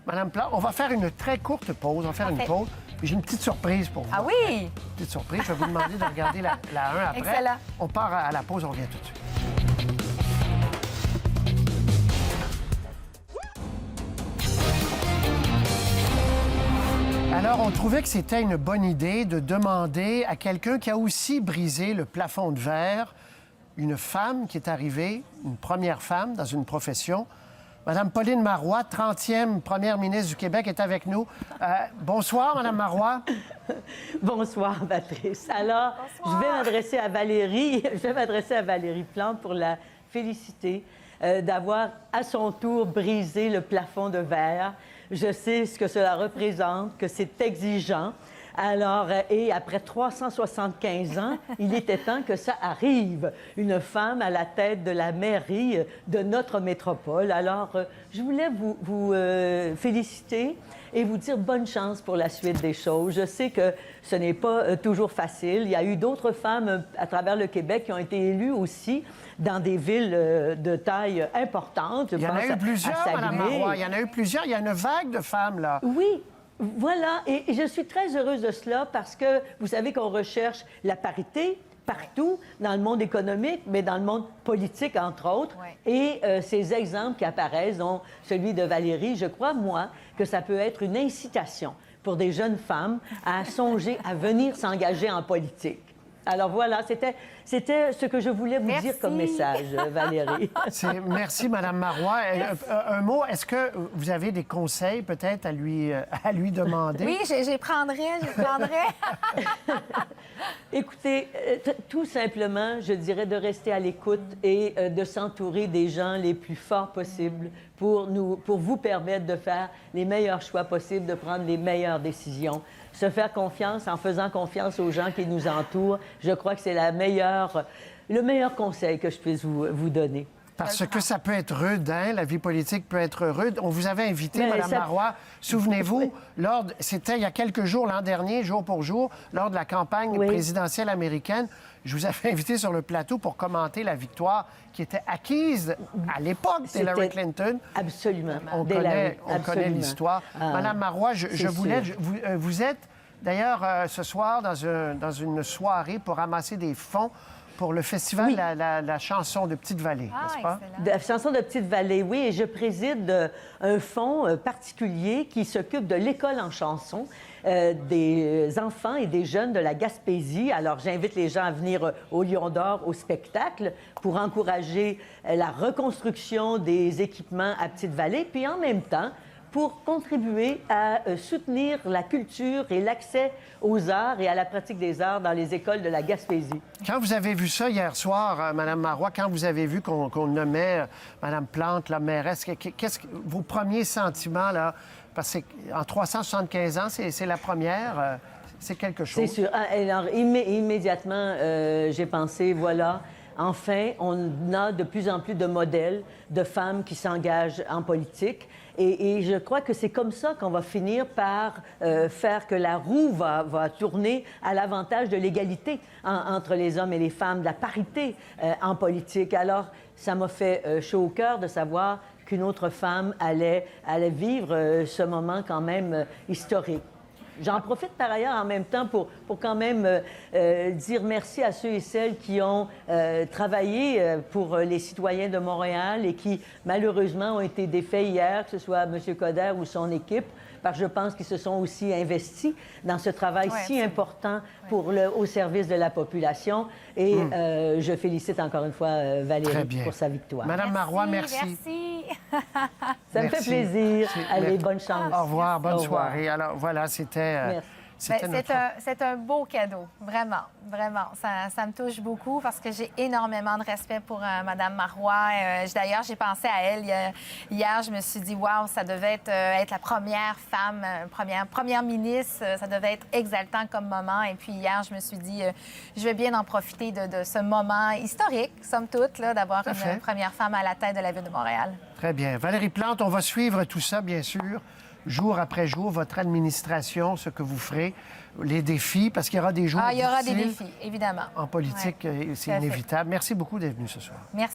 Madame Plante, on va faire une très courte pause. On va faire une pause. J'ai une petite surprise pour vous. Ah oui? Une petite surprise. Je vais vous demander de regarder la 1 après. Excellent. On part à la pause, on revient tout de suite. Alors, on trouvait que c'était une bonne idée de demander à quelqu'un qui a aussi brisé le plafond de verre, une femme qui est arrivée, une première femme dans une profession. Madame Pauline Marois, 30e première ministre du Québec, est avec nous. Bonsoir, Madame Marois. Bonsoir, Patrice. Alors, je vais m'adresser à Valérie Plante pour la féliciter d'avoir à son tour brisé le plafond de verre. Je sais ce que cela représente, que c'est exigeant. Alors, et après 375 ans, il était temps que ça arrive. Une femme à la tête de la mairie de notre métropole. Alors, je voulais vous féliciter et vous dire bonne chance pour la suite des choses. Je sais que ce n'est pas toujours facile. Il y a eu d'autres femmes à travers le Québec qui ont été élues aussi dans des villes de taille importante. Il y en a eu plusieurs, Madame Marois. Il y en a eu plusieurs. Il y a une vague de femmes, là. Oui. Voilà, et je suis très heureuse de cela parce que vous savez qu'on recherche la parité partout, dans le monde économique, mais dans le monde politique, entre autres. Ouais. Et ces exemples qui apparaissent, dont celui de Valérie, je crois, moi, que ça peut être une incitation pour des jeunes femmes à songer à venir s'engager en politique. Alors voilà, c'était ce que je voulais vous dire comme message, Valérie. Merci, Madame Marois. Un mot, est-ce que vous avez des conseils peut-être à lui demander? Oui, je prendrais. Écoutez, tout simplement, je dirais de rester à l'écoute et de s'entourer des gens les plus forts possibles pour vous permettre de faire les meilleurs choix possibles, de prendre les meilleures décisions. Se faire confiance en faisant confiance aux gens qui nous entourent, je crois que c'est le meilleur conseil que je puisse vous donner. Parce que ça peut être rude, hein? La vie politique peut être rude. On vous avait invité, Mme Marois, souvenez-vous, c'était il y a quelques jours, l'an dernier, jour pour jour, lors de la campagne présidentielle américaine, je vous avais invité sur le plateau pour commenter la victoire qui était acquise à l'époque d'Hillary Clinton. Absolument. On connaît l'histoire. Madame Marois, vous êtes d'ailleurs ce soir dans une soirée pour ramasser des fonds pour le festival la chanson de Petite-Vallée, n'est-ce pas? La chanson de Petite-Vallée, oui, et je préside un fonds particulier qui s'occupe de l'école en chanson des enfants et des jeunes de la Gaspésie. Alors, j'invite les gens à venir au Lion d'Or au spectacle pour encourager la reconstruction des équipements à Petite-Vallée, puis en même temps, pour contribuer à soutenir la culture et l'accès aux arts et à la pratique des arts dans les écoles de la Gaspésie. Quand vous avez vu ça hier soir, Mme Marois, quand vous avez vu qu'on nommait Mme Plante, la mairesse, qu'est-ce que vos premiers sentiments, là? Parce qu'en 375 ans, c'est la première, c'est quelque chose. C'est sûr. Alors, immédiatement, j'ai pensé, voilà, enfin, on a de plus en plus de modèles de femmes qui s'engagent en politique. Et je crois que c'est comme ça qu'on va finir par faire que la roue va tourner à l'avantage de l'égalité entre les hommes et les femmes, de la parité en politique. Alors, ça m'a fait chaud au cœur de savoir qu'une autre femme allait vivre ce moment quand même historique. J'en profite par ailleurs en même temps pour quand même dire merci à ceux et celles qui ont travaillé pour les citoyens de Montréal et qui, malheureusement, ont été défaits hier, que ce soit M. Coderre ou son équipe, parce que je pense qu'ils se sont aussi investis dans ce travail si important au service de la population. Et je félicite encore une fois Valérie pour sa victoire. Madame Marois, merci. Merci. Ça me fait plaisir. Allez, bonne chance. Au revoir, bonne soirée. Alors, voilà, c'était... C'est un beau cadeau, vraiment, vraiment. Ça me touche beaucoup parce que j'ai énormément de respect pour Mme Marois. D'ailleurs, j'ai pensé à elle hier. Je me suis dit, waouh, ça devait être la première femme, première ministre. Ça devait être exaltant comme moment. Et puis hier, je me suis dit, je vais bien en profiter de ce moment historique, somme toute, d'avoir une première femme à la tête de la Ville de Montréal. Très bien. Valérie Plante, on va suivre tout ça, bien sûr. Jour après jour, votre administration, ce que vous ferez, les défis, parce qu'il y aura des jours il y aura des difficiles. défis, évidemment. En politique, c'est inévitable. Merci beaucoup d'être venu ce soir. Merci.